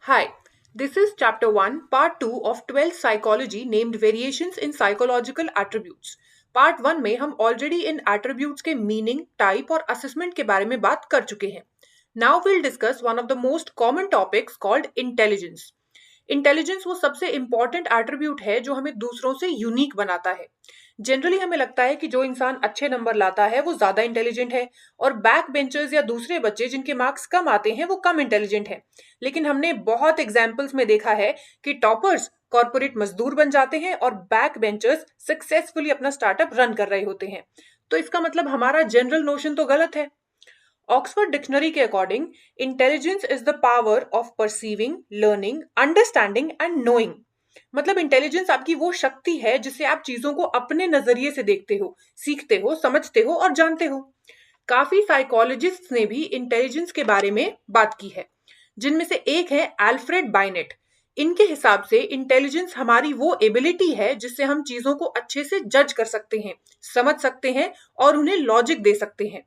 Hi, this is Chapter 1, Part 2 of 12th Psychology named Variations in Psychological Attributes. Part 1 में हम already in attributes के meaning, type और assessment के बारे में बात कर चुके हैं. Now we'll discuss one of the most common topics called intelligence. Intelligence वो सबसे इंपॉर्टेंट एट्रीब्यूट है जो हमें दूसरों से यूनिक बनाता है. जनरली हमें लगता है कि जो इंसान अच्छे नंबर लाता है वो ज्यादा इंटेलिजेंट है और बैक बेंचर्स या दूसरे बच्चे जिनके मार्क्स कम आते हैं वो कम इंटेलिजेंट है. लेकिन हमने बहुत एग्जाम्पल्स में देखा है कि टॉपर्स कॉर्पोरेट मजदूर बन जाते हैं और बैक बेंचर्स सक्सेसफुली अपना स्टार्टअप रन कर रहे होते हैं. तो इसका मतलब हमारा जनरल नोशन तो गलत है. ऑक्सफोर्ड डिक्शनरी के according intelligence is the power of perceiving, learning, understanding and knowing. मतलब इंटेलिजेंस आपकी वो शक्ति है जिससे आप चीजों को अपने नजरिए से देखते हो, सीखते हो, समझते हो और जानते हो. काफी साइकोलॉजिस्ट्स ने भी इंटेलिजेंस के बारे में बात की है, जिनमें से एक है अल्फ्रेड बाइनेट. इनके हिसाब से इंटेलिजेंस हमारी वो एबिलिटी है जिससे हम चीजों को अच्छे से जज कर सकते हैं, समझ सकते हैं और उन्हें लॉजिक दे सकते हैं.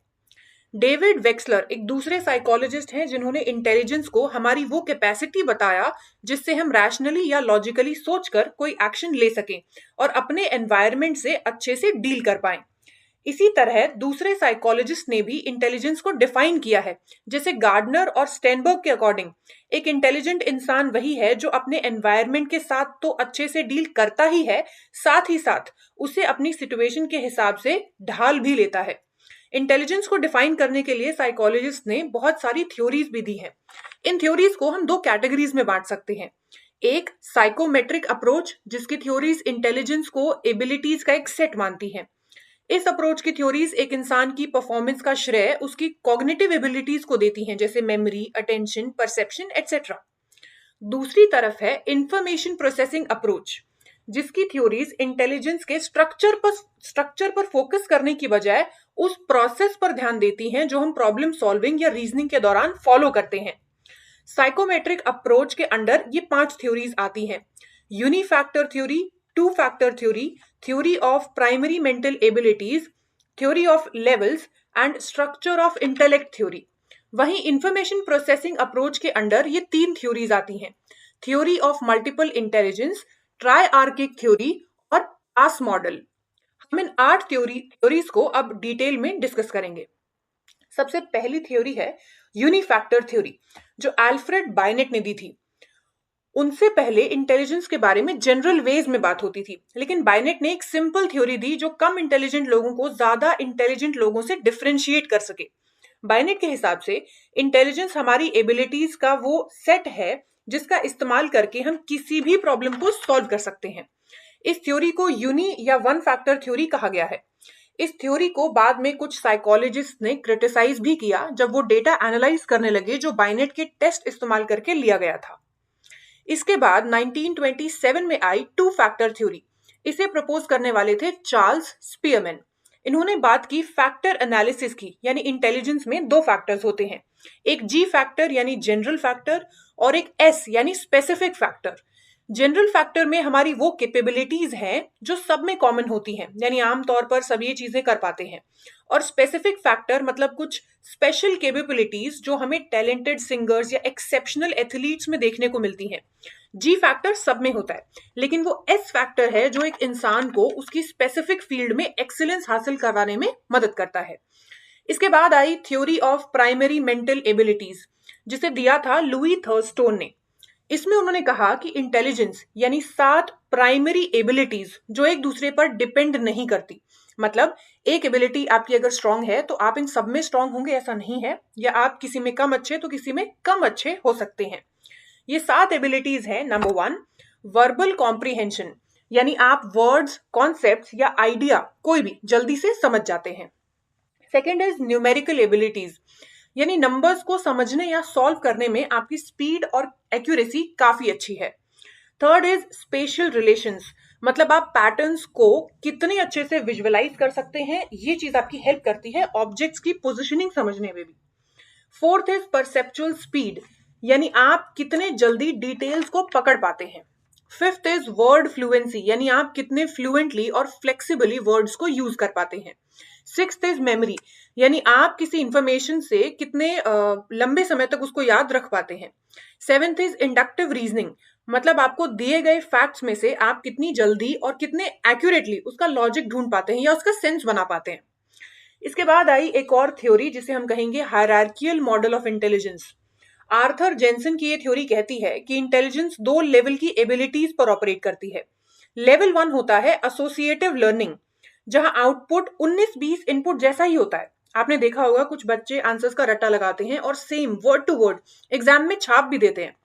डेविड वेक्सलर एक दूसरे साइकोलॉजिस्ट हैं जिन्होंने इंटेलिजेंस को हमारी वो कैपेसिटी बताया जिससे हम रैशनली या लॉजिकली सोचकर कोई एक्शन ले सकें और अपने एनवायरनमेंट से अच्छे से डील कर पाएं. इसी तरह दूसरे साइकोलॉजिस्ट ने भी इंटेलिजेंस को डिफाइन किया है. जैसे गार्डनर और स्टेनबर्ग के अकॉर्डिंग एक इंटेलिजेंट इंसान वही है जो अपने एनवायरनमेंट के साथ तो अच्छे से डील करता ही साथ उसे अपनी सिचुएशन के हिसाब से ढाल भी लेता है. इंटेलिजेंस को डिफाइन करने के लिए साइकोलॉजिस्ट ने बहुत सारी थ्योरीज भी दी हैं. इन थ्योरीज को हम दो कैटेगरीज में बांट सकते हैं. एक साइकोमेट्रिक अप्रोच जिसकी थ्योरीज इंटेलिजेंस को एबिलिटीज का एक सेट मानती हैं. इस अप्रोच की थ्योरीज एक इंसान की परफॉर्मेंस का श्रेय उसकी कॉग्निटिव एबिलिटीज को देती हैं, जैसे मेमोरी, अटेंशन, परसेप्शन एटसेट्रा. दूसरी तरफ है इंफॉर्मेशन प्रोसेसिंग अप्रोच जिसकी थ्योरीज इंटेलिजेंस के स्ट्रक्चर पर फोकस करने की बजाय उस प्रोसेस पर ध्यान देती हैं जो हम प्रॉब्लम सॉल्विंग या रीजनिंग के दौरान फॉलो करते हैं. साइकोमेट्रिक अप्रोच के अंडर ये 5 थ्योरीज आती हैं: unifactor theory, two factor theory, theory of primary mental abilities, theory of levels and structure of intellect theory. वहीं इंफॉर्मेशन प्रोसेसिंग अप्रोच के अंडर ये 3 थ्योरीज आती हैं: theory of multiple intelligence, triarchic theory और PASS model. हम इन 8 theories को अब detail में डिस्कस करेंगे. सबसे पहली थ्योरी है यूनिफैक्टर थ्योरी जो अल्फ्रेड बाइनेट ने दी थी. उनसे पहले इंटेलिजेंस के बारे में जनरल वेज में बात होती थी, लेकिन बाइनेट ने एक सिंपल थ्योरी दी जो कम इंटेलिजेंट लोगों को ज्यादा इंटेलिजेंट लोगों से डिफरेंशिएट कर सके. बाइनेट के हिसाब से इंटेलिजेंस हमारी एबिलिटीज का वो सेट है जिसका इस्तेमाल करके हम किसी भी प्रॉब्लम को सॉल्व कर सकते हैं. इस थ्योरी को यूनी या वन फैक्टर थ्योरी कहा गया है. इस थ्योरी को बाद में कुछ साइकोलॉजिस्ट ने क्रिटिसाइज भी किया जब वो डेटा एनालाइज करने लगे जो बाइनेट के टेस्ट इस्तेमाल करके लिया गया था. इसके बाद 1927 में आई टू फैक्टर थ्योरी. इसे प्रपोज करने वाले थे चार्ल्स स्पीयरमैन. इन्होंने बात की फैक्टर एनालिसिस की, यानी इंटेलिजेंस में 2 फैक्टर्स होते हैं, एक जी फैक्टर यानी जनरल फैक्टर और एक एस यानी स्पेसिफिक फैक्टर. जनरल फैक्टर में हमारी वो कैपेबिलिटीज हैं जो सब में कॉमन होती हैं, यानी आमतौर पर सब ये चीजें कर पाते हैं. और स्पेसिफिक फैक्टर मतलब कुछ स्पेशल कैपेबिलिटीज जो हमें टैलेंटेड सिंगर्स या एक्सेप्शनल एथलीट्स में देखने को मिलती हैं. जी फैक्टर सब में होता है, लेकिन वो एस फैक्टर है जो एक इंसान को उसकी स्पेसिफिक फील्ड में एक्सीलेंस हासिल करवाने में मदद करता है. इसके बाद आई theory of primary mental abilities जिसे दिया था लुई थर्स्टोन ने. इसमें उन्होंने कहा कि इंटेलिजेंस यानी 7 प्राइमरी एबिलिटीज जो एक दूसरे पर डिपेंड नहीं करती. मतलब एक एबिलिटी आपकी अगर स्ट्रांग है तो आप इन सब में स्ट्रांग होंगे ऐसा नहीं है, या आप किसी में कम अच्छे तो किसी में कम अच्छे हो सकते हैं. ये 7 एबिलिटीज हैं. नंबर 1, वर्बल कॉम्प्रिहेंशन, यानी आप वर्ड्स, कॉन्सेप्ट्स या आइडिया कोई भी जल्दी से समझ जाते हैं. सेकेंड इज न्यूमेरिकल एबिलिटीज, यानी नंबर्स को समझने या सॉल्व करने में आपकी स्पीड और एक्यूरेसी काफी अच्छी है. थर्ड इज स्पेशल रिलेशंस, मतलब आप पैटर्न्स को कितने अच्छे से विजुअलाइज कर सकते हैं, ये चीज आपकी हेल्प करती है ऑब्जेक्ट्स की पोजीशनिंग समझने में भी. फोर्थ इज परसेप्चुअल स्पीड, यानी आप कितने जल्दी डिटेल्स को पकड़ पाते हैं. फिफ्थ इज वर्ड फ्लुएंसी, यानी आप कितने फ्लुएंटली और फ्लेक्सिबली वर्ड्स को यूज कर पाते हैं. सिक्स्थ इज मेमोरी, यानी आप किसी इंफॉर्मेशन से कितने लंबे समय तक उसको याद रख पाते हैं। सेवेंथ इज इंडक्टिव रीजनिंग, मतलब आपको दिए गए फैक्ट्स में से आप कितनी जल्दी और कितने एक्यूरेटली उसका लॉजिक ढूंढ पाते हैं या उसका सेंस बना पाते हैं। इसके बाद आई एक और थ्योरी जिसे हम कहेंगे hierarchical model of intelligence. Arthur Jensen की ये थ्योरी कहती है कि इंटेलिजेंस दो लेवल की एबिलिटीज पर ऑपरेट करती है। लेवल वन होता है एसोसिएटिव लर्निंग, जहां आउटपुट 19-20 इनपुट जैसा ही होता है। आपने देखा होगा कुछ बच्चे आंसर्स का रट्टा लगाते हैं और same word to word exam में छाप भी देते हैं,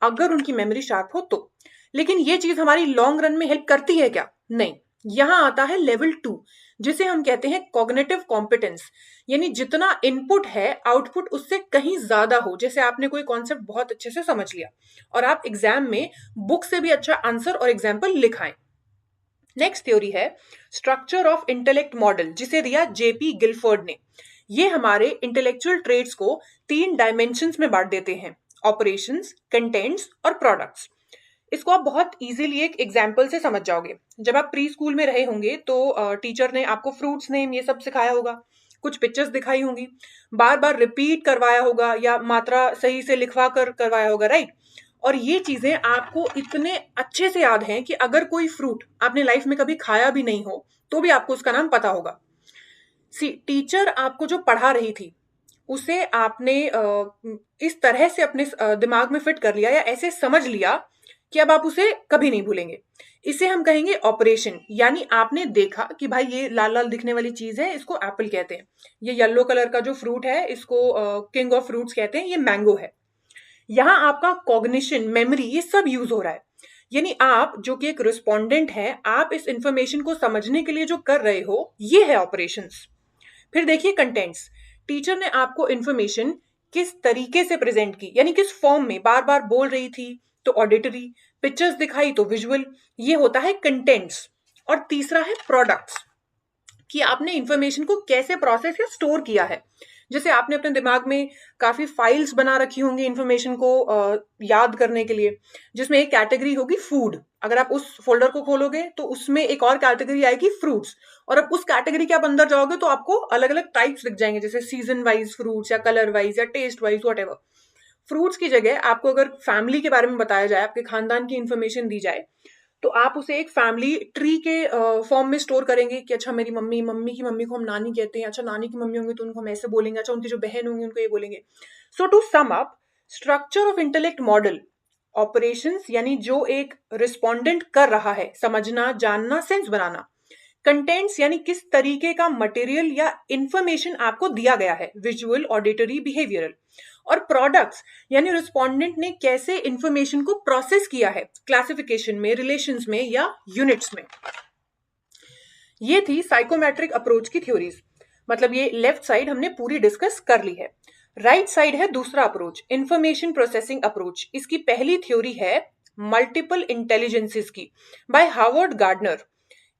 अगर उनकी मेमोरी शार्प हो तो। लेकिन ये चीज हमारी लॉन्ग रन में हेल्प करती है क्या? नहीं। यहां आता है लेवल 2, जिसे हम कहते हैं कॉग्निटिव कॉम्पिटेंस, यानी जितना इनपुट है आउटपुट उससे कहीं ज्यादा हो। जैसे आपने कोई कॉन्सेप्ट बहुत अच्छे से समझ लिया और आप एग्जाम में बुक से भी अच्छा आंसर और एग्जाम्पल लिखाएं। नेक्स्ट थ्योरी है स्ट्रक्चर ऑफ इंटेलेक्ट मॉडल, जिसे दिया जेपी गिलफोर्ड ने। ये हमारे इंटेलेक्चुअल ट्रेड्स को 3 डायमेंशंस में बांट देते हैं, ऑपरेशंस, कंटेंट्स और प्रोडक्ट्स। इसको आप बहुत इजीली एक एग्जाम्पल से समझ जाओगे। जब आप प्री स्कूल में रहे होंगे तो टीचर ने आपको फ्रूट्स नेम ये सब सिखाया होगा, कुछ पिक्चर्स दिखाई होंगी, बार बार रिपीट करवाया होगा या मात्रा सही से लिखवा कर करवाया होगा, राइट? और ये चीजें आपको इतने अच्छे से याद हैं कि अगर कोई फ्रूट आपने लाइफ में कभी खाया भी नहीं हो तो भी आपको उसका नाम पता होगा। सी टीचर आपको जो पढ़ा रही थी उसे आपने इस तरह से अपने दिमाग में फिट कर लिया या ऐसे समझ लिया कि अब आप उसे कभी नहीं भूलेंगे। इसे हम कहेंगे ऑपरेशन, यानी आपने देखा कि भाई ये लाल लाल दिखने वाली चीज है, इसको एप्पल कहते हैं। ये येलो कलर का जो फ्रूट है इसको किंग ऑफ फ्रूट्स कहते हैं, ये मैंगो है। यहाँ आपका कॉग्निशन, मेमोरी, ये सब यूज हो रहा है। यानी आप जो कि एक रिस्पोंडेंट है, आप इस इंफॉर्मेशन को समझने के लिए जो कर रहे हो ये है ऑपरेशंस। फिर देखिए कंटेंट्स। टीचर ने आपको इंफॉर्मेशन किस तरीके से प्रेजेंट की, यानी किस फॉर्म में, बार बार बोल रही थी तो ऑडिटरी, पिक्चर्स दिखाई तो विजुअल, ये होता है कंटेंट्स। और तीसरा है प्रोडक्ट्स, कि आपने इंफॉर्मेशन को कैसे प्रोसेस या स्टोर किया है। जैसे आपने अपने दिमाग में काफी फाइल्स बना रखी होंगी इंफॉर्मेशन को याद करने के लिए, जिसमें एक कैटेगरी होगी फूड। अगर आप उस फोल्डर को खोलोगे तो उसमें एक और कैटेगरी आएगी फ्रूट्स, और अब उस कैटेगरी के आप अंदर जाओगे तो आपको अलग अलग टाइप्स दिख जाएंगे, जैसे सीजन वाइज फ्रूट्स या कलर वाइज या टेस्ट वाइज, वॉट। फ्रूट्स की जगह आपको अगर फैमिली के बारे में बताया जाए, आपके खानदान की इंफॉर्मेशन दी जाए, तो आप उसे एक फैमिली ट्री के फॉर्म में स्टोर करेंगे कि अच्छा मेरी मम्मी, मम्मी की मम्मी को हम नानी कहते हैं, अच्छा नानी की मम्मी होंगी तो उनको हम ऐसे बोलेंगे, अच्छा उनकी जो बहन होंगी उनको ये बोलेंगे। So to sum up, structure of intellect model, operations यानी जो एक रिस्पोंडेंट कर रहा है, समझना, जानना, सेंस बनाना। कंटेंट्स यानी किस तरीके का मटेरियल या इंफॉर्मेशन आपको दिया गया है, विजुअल, ऑडिटरी, बिहेवियरल। और प्रोडक्ट्स यानी रिस्पोंडेंट ने कैसे इंफॉर्मेशन को प्रोसेस किया है, क्लासिफिकेशन में, रिलेशंस में या यूनिट्स में। ये थी साइकोमेट्रिक अप्रोच की थ्योरीज। मतलब ये लेफ्ट साइड हमने पूरी डिस्कस कर ली है। राइट साइड है दूसरा अप्रोच, इंफॉर्मेशन प्रोसेसिंग अप्रोच। इसकी पहली थ्योरी है मल्टीपल इंटेलिजेंसेस की, बाय हार्वर्ड गार्डनर।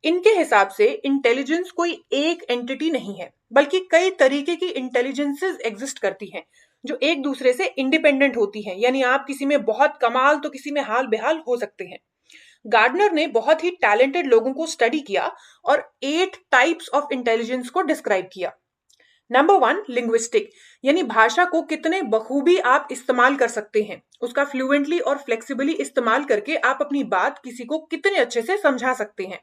इनके हिसाब से इंटेलिजेंस कोई एक एंटिटी नहीं है, बल्कि कई तरीके की इंटेलिजेंसेस एग्जिस्ट करती हैं जो एक दूसरे से इंडिपेंडेंट होती हैं। यानी आप किसी में बहुत कमाल तो किसी में हाल बेहाल हो सकते हैं। गार्डनर ने बहुत ही टैलेंटेड लोगों को स्टडी किया और 8 टाइप्स ऑफ इंटेलिजेंस को डिस्क्राइब किया। नंबर 1, लिंग्विस्टिक, यानी भाषा को कितने बखूबी आप इस्तेमाल कर सकते हैं, उसका फ्लुएंटली और फ्लेक्सिबली इस्तेमाल करके आप अपनी बात किसी को कितने अच्छे से समझा सकते हैं।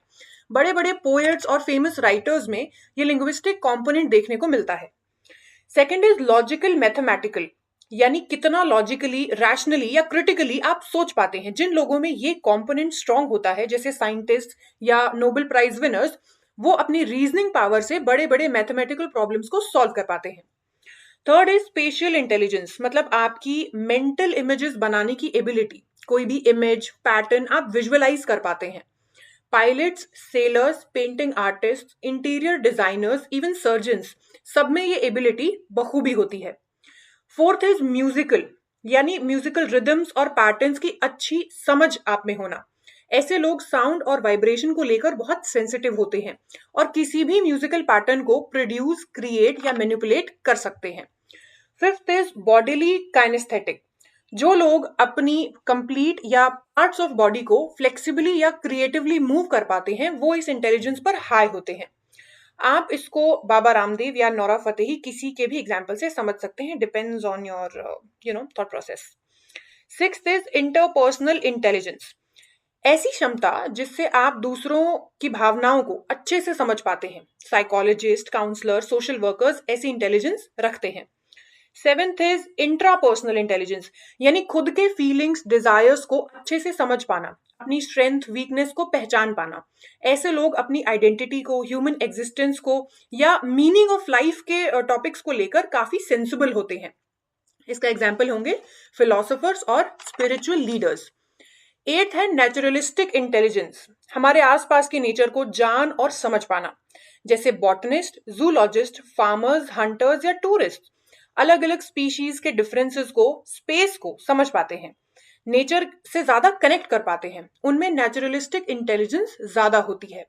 बड़े बड़े पोएट्स और फेमस राइटर्स में ये लिंग्विस्टिक कंपोनेंट देखने को मिलता है। सेकंड इज लॉजिकल मैथमेटिकल, यानी कितना लॉजिकली, रैशनली या क्रिटिकली आप सोच पाते हैं। जिन लोगों में ये कंपोनेंट स्ट्रांग होता है, जैसे साइंटिस्ट या नोबेल प्राइज विनर्स, वो अपनी रीजनिंग पावर से बड़े बड़े मैथमेटिकल प्रॉब्लम्स को सॉल्व कर पाते हैं। थर्ड इज स्पेशियल इंटेलिजेंस, मतलब आपकी मेंटल इमेजेस बनाने की एबिलिटी, कोई भी इमेज पैटर्न आप विजुअलाइज कर पाते हैं। Pilots, sellers, painting artist, interior designers, even surgeons, सब में ये एबिलिटी बखूबी होती है। फोर्थ इज म्यूजिकल, यानी म्यूजिकल रिदम्स और पैटर्न्स की अच्छी समझ आप में होना। ऐसे लोग साउंड और वाइब्रेशन को लेकर बहुत सेंसिटिव होते हैं और किसी भी म्यूजिकल पैटर्न को प्रोड्यूस, क्रिएट या मैनिपुलेट कर सकते हैं। फिफ्थ इज बॉडीली काइनेस्थेटिक, जो लोग अपनी कंप्लीट या पार्ट्स ऑफ बॉडी को फ्लेक्सिबली या क्रिएटिवली मूव कर पाते हैं, वो इस इंटेलिजेंस पर हाई होते हैं। आप इसको बाबा रामदेव या नोरा फतेही किसी के भी एग्जाम्पल से समझ सकते हैं, depends on your thought process. Sixth is interpersonal intelligence, ऐसी क्षमता जिससे आप दूसरों की भावनाओं को अच्छे से समझ पाते हैं। साइकोलॉजिस्ट, काउंसलर, सोशल वर्कर्स ऐसी इंटेलिजेंस रखते हैं। सेवेंथ इज इंट्रापर्सनल इंटेलिजेंस, यानी खुद के फीलिंग्स, डिजायर्स को अच्छे से समझ पाना, अपनी स्ट्रेंथ, वीकनेस को पहचान पाना। ऐसे लोग अपनी आइडेंटिटी को, ह्यूमन एग्जिस्टेंस को या मीनिंग ऑफ लाइफ के टॉपिक्स को लेकर काफी सेंसिबल होते हैं। इसका एग्जाम्पल होंगे फिलोसोफर्स और स्पिरिचुअल लीडर्स। एट्थ है नेचुरलिस्टिक इंटेलिजेंस, हमारे आसपास के नेचर को जान और समझ पाना, जैसे बॉटनिस्ट, जूलॉजिस्ट, फार्मर्स, हंटर्स या टूरिस्ट अलग अलग स्पीशीज के डिफरेंसेस को, स्पेस को समझ पाते हैं, नेचर से ज्यादा कनेक्ट कर पाते हैं, उनमें नेचुरलिस्टिक इंटेलिजेंस ज्यादा होती है।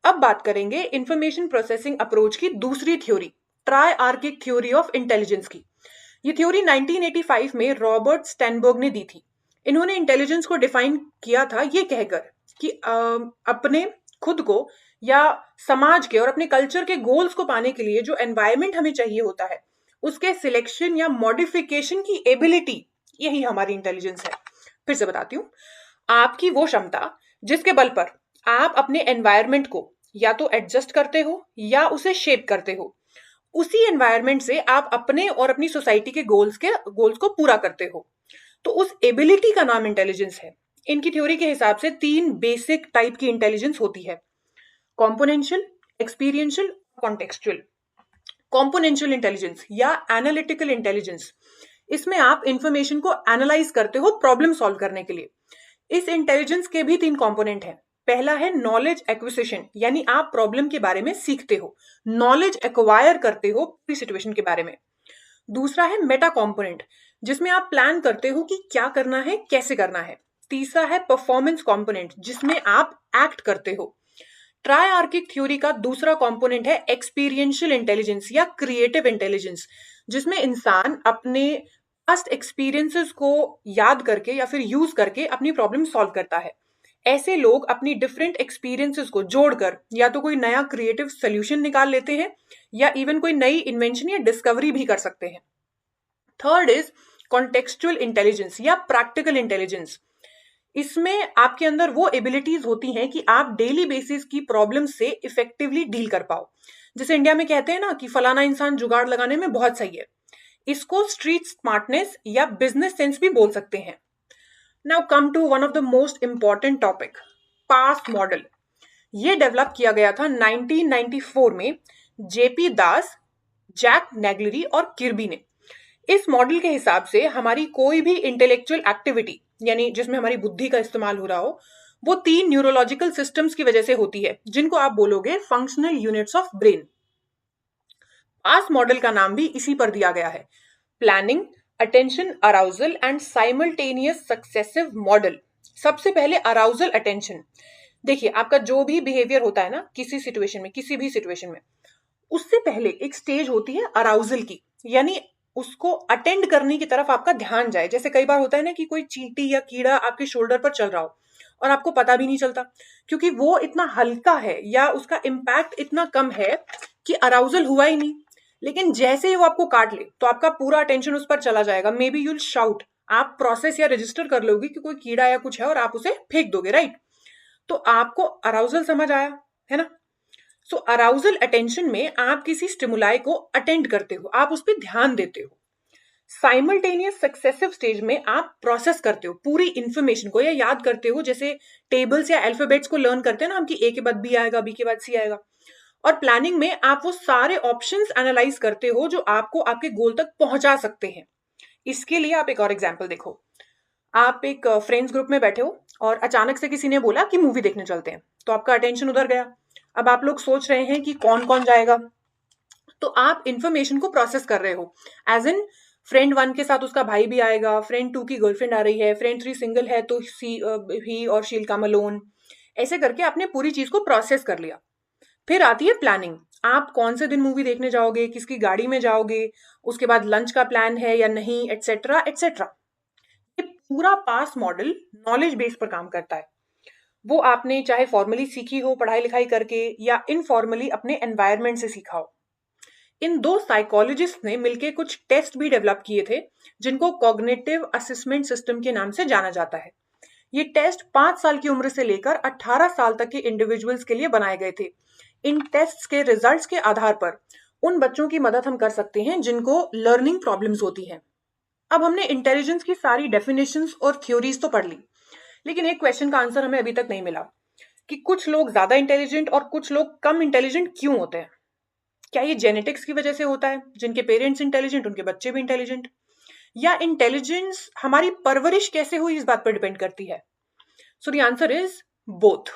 अब बात करेंगे इंफॉर्मेशन प्रोसेसिंग अप्रोच की दूसरी थ्योरी, ट्राइआर्किक थ्योरी ऑफ इंटेलिजेंस की। ये थ्योरी 1985 में रॉबर्ट स्टेनबर्ग ने दी थी। इन्होंने इंटेलिजेंस को डिफाइन किया था ये कहकर कि अपने खुद को या समाज के और अपने कल्चर के गोल्स को पाने के लिए जो एनवायरमेंट हमें चाहिए होता है, उसके सिलेक्शन या मॉडिफिकेशन की एबिलिटी, यही हमारी इंटेलिजेंस है। फिर से बताती हूँ, आपकी वो क्षमता जिसके बल पर आप अपने एनवायरमेंट को या तो एडजस्ट करते हो या उसे शेप करते हो, उसी एनवायरमेंट से आप अपने और अपनी सोसाइटी के गोल्स को पूरा करते हो, तो उस एबिलिटी का नाम इंटेलिजेंस है। इनकी थ्योरी के हिसाब से 3 बेसिक टाइप की इंटेलिजेंस होती है, कॉम्पोनेंशियल, एक्सपीरियंशियल, कॉन्टेक्सचुअल। कॉम्पोनेंशियल इंटेलिजेंस या एनालिटिकल इंटेलिजेंस, इसमें आप इंफॉर्मेशन को एनालाइज करते हो प्रॉब्लम सॉल्व करने के लिए। इस इंटेलिजेंस के भी 3 कंपोनेंट हैं। पहला है नॉलेज एक्विजिशन, यानी आप प्रॉब्लम के बारे में सीखते हो, नॉलेज एक्वायर करते हो पूरी सिचुएशन के बारे में। दूसरा है मेटा कंपोनेंट, जिसमें आप प्लान करते हो कि क्या करना है, कैसे करना है। तीसरा है परफॉर्मेंस कंपोनेंट, जिसमें आप एक्ट करते हो। ट्राइआर्किक थ्योरी का दूसरा कंपोनेंट है एक्सपीरियंशियल इंटेलिजेंस या क्रिएटिव इंटेलिजेंस, जिसमें इंसान अपने पास्ट एक्सपीरियंसेस को याद करके या फिर यूज करके अपनी प्रॉब्लम सॉल्व करता है। ऐसे लोग अपनी डिफरेंट एक्सपीरियंसेस को जोड़कर या तो कोई नया क्रिएटिव सोल्यूशन निकाल लेते हैं या इवन कोई नई इन्वेंशन या डिस्कवरी भी कर सकते हैं। थर्ड इज कॉन्टेक्सचुअल इंटेलिजेंस या प्रैक्टिकल इंटेलिजेंस। इसमें आपके अंदर वो एबिलिटीज होती हैं कि आप डेली बेसिस की प्रॉब्लम से इफेक्टिवली डील कर पाओ। जैसे इंडिया में कहते हैं ना कि फलाना इंसान जुगाड़ लगाने में बहुत सही है, इसको स्ट्रीट स्मार्टनेस या बिजनेस सेंस भी बोल सकते हैं। Now come to one of the most important topic, PASS model. ये डेवलप किया गया था 1994 में जेपी दास, जैक नेगलरी और किर्बी ने। इस मॉडल के हिसाब से हमारी कोई भी इंटेलेक्चुअल एक्टिविटी, यानी जिसमें हमारी बुद्धि का इस्तेमाल हो रहा हो, वो 3 न्यूरोलॉजिकल सिस्टम्स की वजह से होती है, जिनको आप बोलोगे functional units of brain. Pass model का नाम भी इसी पर दिया गया है, planning, attention, arousal and simultaneous successive model. सबसे पहले अराउजल अटेंशन। देखिए, आपका जो भी बिहेवियर होता है ना किसी सिचुएशन में, किसी भी सिचुएशन में, उससे पहले एक स्टेज होती है अराउजल की, यानी उसको अटेंड करने की तरफ आपका ध्यान जाए। जैसे कई बार होता है ना कि कोई चींटी या कीड़ा आपके शोल्डर पर चल रहा हो और आपको पता भी नहीं चलता, क्योंकि वो इतना हल्का है या उसका इम्पैक्ट इतना कम है कि अराउजल हुआ ही नहीं। लेकिन जैसे ही वो आपको काट ले तो आपका पूरा अटेंशन उस पर चला जाएगा। मे बी यूल शाउट, आप प्रोसेस या रजिस्टर कर लोगे कि कोई कीड़ा या कुछ है और आप उसे फेंक दोगे, राइट? तो आपको अराउजल समझ आया है ना। सो अराउजल अटेंशन में आप किसी स्टिमुलाई को अटेंड करते हो, आप उस पर ध्यान देते हो। साइमल्टेनियस सक्सेसिव स्टेज में आप प्रोसेस करते हो पूरी इंफॉर्मेशन को या याद करते हो, जैसे टेबल्स या अल्फाबेट्स को लर्न करते हैं ना हम कि ए के बाद बी आएगा, बी के बाद सी आएगा। और प्लानिंग में आप वो सारे ऑप्शंस एनालाइज करते हो जो आपको आपके गोल तक पहुंचा सकते हैं। इसके लिए आप एक और एग्जांपल देखो। आप एक फ्रेंड्स ग्रुप में बैठे हो और अचानक से किसी ने बोला कि मूवी देखने चलते हैं, तो आपका अटेंशन उधर गया। अब आप लोग सोच रहे हैं कि कौन कौन जाएगा, तो आप इंफॉर्मेशन को प्रोसेस कर रहे हो। एज इन फ्रेंड 1 के साथ उसका भाई भी आएगा, फ्रेंड 2 की गर्लफ्रेंड आ रही है, फ्रेंड 3 सिंगल है तो ही और शील कम अलोन। ऐसे करके आपने पूरी चीज को प्रोसेस कर लिया। फिर आती है प्लानिंग। आप कौन से दिन मूवी देखने जाओगे, किसकी गाड़ी में जाओगे, उसके बाद लंच का प्लान है या नहीं, एटसेट्रा एटसेट्रा। ये पूरा पास मॉडल नॉलेज बेस पर काम करता है। वो आपने चाहे फॉर्मली सीखी हो पढ़ाई लिखाई करके या इनफॉर्मली अपने एनवायरनमेंट से सीखा हो। इन दो साइकोलॉजिस्ट ने मिलकर कुछ टेस्ट भी डेवलप किए थे जिनको कॉग्निटिव असेसमेंट सिस्टम के नाम से जाना जाता है। ये टेस्ट 5 साल की उम्र से लेकर 18 साल तक के इंडिविजुअल्स के लिए बनाए गए थे। इन टेस्ट्स के रिजल्ट्स के आधार पर उन बच्चों की मदद हम कर सकते हैं जिनको लर्निंग प्रॉब्लम्स होती हैं। अब हमने इंटेलिजेंस की सारी डेफिनेशंस और थ्योरीज तो पढ़ ली, लेकिन एक क्वेश्चन का आंसर हमें अभी तक नहीं मिला कि कुछ लोग ज्यादा इंटेलिजेंट और कुछ लोग कम इंटेलिजेंट क्यों होते हैं। क्या ये जेनेटिक्स की वजह से होता है, जिनके पेरेंट्स इंटेलिजेंट उनके बच्चे भी इंटेलिजेंट, या इंटेलिजेंस हमारी परवरिश कैसे हुई इस बात पर डिपेंड करती है? So the answer is both.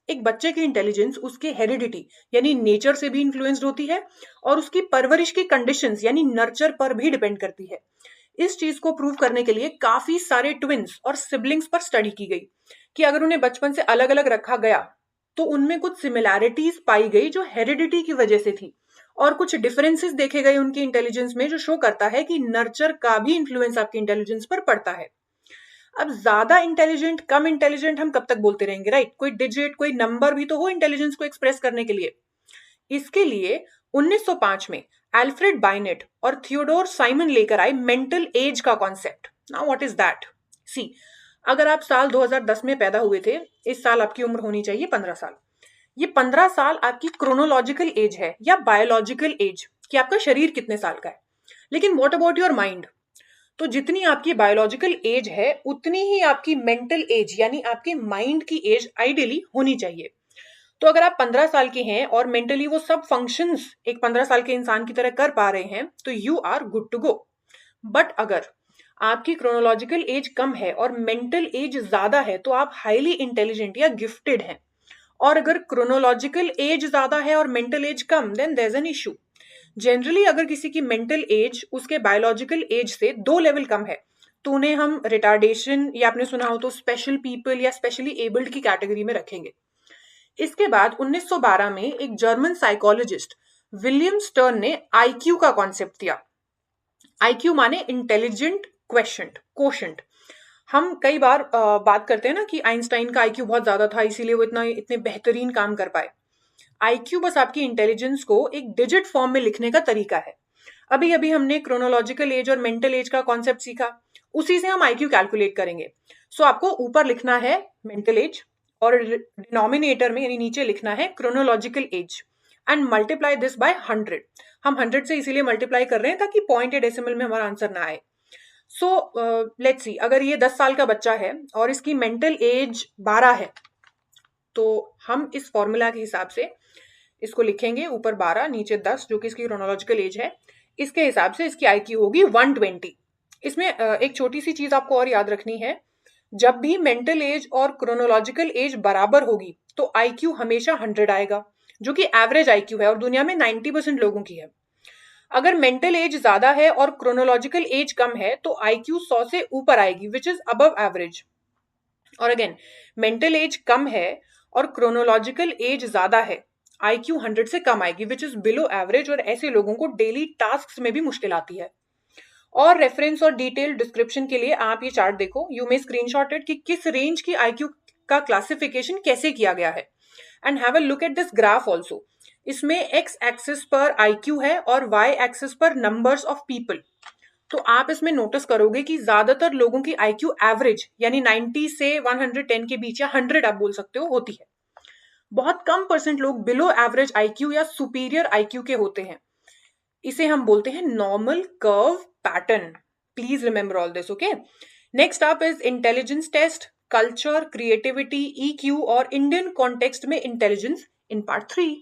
एक बच्चे की इंटेलिजेंस उसके हेरिडिटी यानी नेचर से भी इन्फ्लुएंस्ड होती है और उसकी परवरिश की कंडीशंस यानी नर्चर पर भी डिपेंड करती है। इस चीज को प्रूव करने के लिए काफी सारे ट्विन्स और सिबलिंग्स पर स्टडी की गई कि अगर उन्हें बचपन से अलग अलग रखा गया तो उनमें कुछ सिमिलैरिटीज पाई गई जो हेरिडिटी की वजह से थी, और कुछ डिफरेंसेस देखे गए उनकी इंटेलिजेंस में जो शो करता है कि नर्चर का भी इन्फ्लुएंस आपकी इंटेलिजेंस पर पड़ता है। अब ज्यादा इंटेलिजेंट कम इंटेलिजेंट हम कब तक बोलते रहेंगे, राइट? कोई डिजिट कोई नंबर भी तो हो इंटेलिजेंस को एक्सप्रेस करने के लिए। इसके लिए 1905 में एल्फ्रेड बाइनेट और थियोडोर साइमन लेकर आए मेंटल एज का concept. Now what is that? See, अगर आप साल 2010 में पैदा हुए थे, इस साल आपकी उम्र होनी चाहिए 15 साल। ये 15 साल आपकी क्रोनोलॉजिकल एज है या बायोलॉजिकल एज कि आपका शरीर कितने साल का है। लेकिन व्हाट अबाउट योर माइंड? तो जितनी आपकी बायोलॉजिकल एज है उतनी ही आपकी मेंटल एज यानी आपके माइंड की एज आइडियली होनी चाहिए। तो अगर आप 15 साल के हैं और मेंटली वो सब फंक्शंस एक 15 साल के इंसान की तरह कर पा रहे हैं तो you are good to go. But अगर आपकी क्रोनोलॉजिकल एज कम है और मेंटल एज ज्यादा है तो आप हाईली इंटेलिजेंट या गिफ्टेड हैं। और अगर क्रोनोलॉजिकल एज ज्यादा है और मेंटल एज कम, then there is an issue. Generally अगर किसी की मेंटल एज उसके बायोलॉजिकल एज से 2 लेवल कम है तो उन्हें हम रिटार्डेशन या आपने सुना हो तो स्पेशल पीपल या स्पेशली एबल्ड की कैटेगरी में रखेंगे। इसके बाद 1912 में एक जर्मन साइकोलॉजिस्ट विलियम स्टर्न ने आईक्यू का कॉन्सेप्ट दिया। आईक्यू माने इंटेलिजेंट क्वेश्चंट कोशंट। हम कई बार बात करते हैं ना कि आइंस्टाइन का आईक्यू बहुत ज्यादा था इसीलिए वो इतने बेहतरीन काम कर पाए। आईक्यू बस आपकी इंटेलिजेंस को एक डिजिट फॉर्म में लिखने का तरीका है। अभी अभी हमने क्रोनोलॉजिकल एज और मेंटल एज का कॉन्सेप्ट सीखा, उसी से हम आईक्यू कैलकुलेट करेंगे। सो आपको ऊपर लिखना है मेंटल एज और डिनोमिनेटर में यानी नीचे लिखना है chronological age and multiply this by 100। हम 100 से इसीलिए मल्टीप्लाई कर रहे हैं ताकि पॉइंट या डेसिमल में हमारा आंसर ना आए। सो लेट्स सी, अगर ये 10 साल का बच्चा है और इसकी मेंटल एज 12 है तो हम इस फॉर्मूला के हिसाब से इसको लिखेंगे, ऊपर 12 नीचे 10 जो कि इसकी क्रोनोलॉजिकल एज है। इसके हिसाब से इसकी आईक्यू होगी 120। इसमें एक छोटी सी चीज आपको और याद रखनी है, जब भी मेंटल एज और क्रोनोलॉजिकल एज बराबर होगी तो आईक्यू हमेशा 100 आएगा जो कि एवरेज आईक्यू है और दुनिया में 90% लोगों की है। अगर मेंटल एज ज्यादा है और क्रोनोलॉजिकल एज कम है तो आईक्यू 100 से ऊपर आएगी विच इज अबव एवरेज। और अगेन मेंटल एज कम है और क्रोनोलॉजिकल एज ज्यादा है, आईक्यू 100 से कम आएगी विच इज बिलो एवरेज, और ऐसे लोगों को डेली टास्क में भी मुश्किल आती है। और रेफरेंस और डिटेल डिस्क्रिप्शन के लिए आप ये चार्ट देखो, यू मे स्क्रीनशॉट इट कि किस रेंज की आईक्यू का क्लासिफिकेशन कैसे किया गया है and have a look at this graph also. इसमें एक्स एक्सिस पर आईक्यू है और वाई एक्सिस पर नंबर्स ऑफ पीपल। तो आप इसमें नोटिस करोगे कि ज्यादातर लोगों की आईक्यू एवरेज यानी 90 से 110 के बीच या 100 आप बोल सकते हो होती है। बहुत कम परसेंट लोग बिलो एवरेज आईक्यू या सुपीरियर आईक्यू के होते हैं। इसे हम बोलते हैं normal curve pattern. Please remember all this, okay? Next up is intelligence test, culture, creativity, EQ और इंडियन कॉन्टेक्स्ट में इंटेलिजेंस इन पार्ट 3।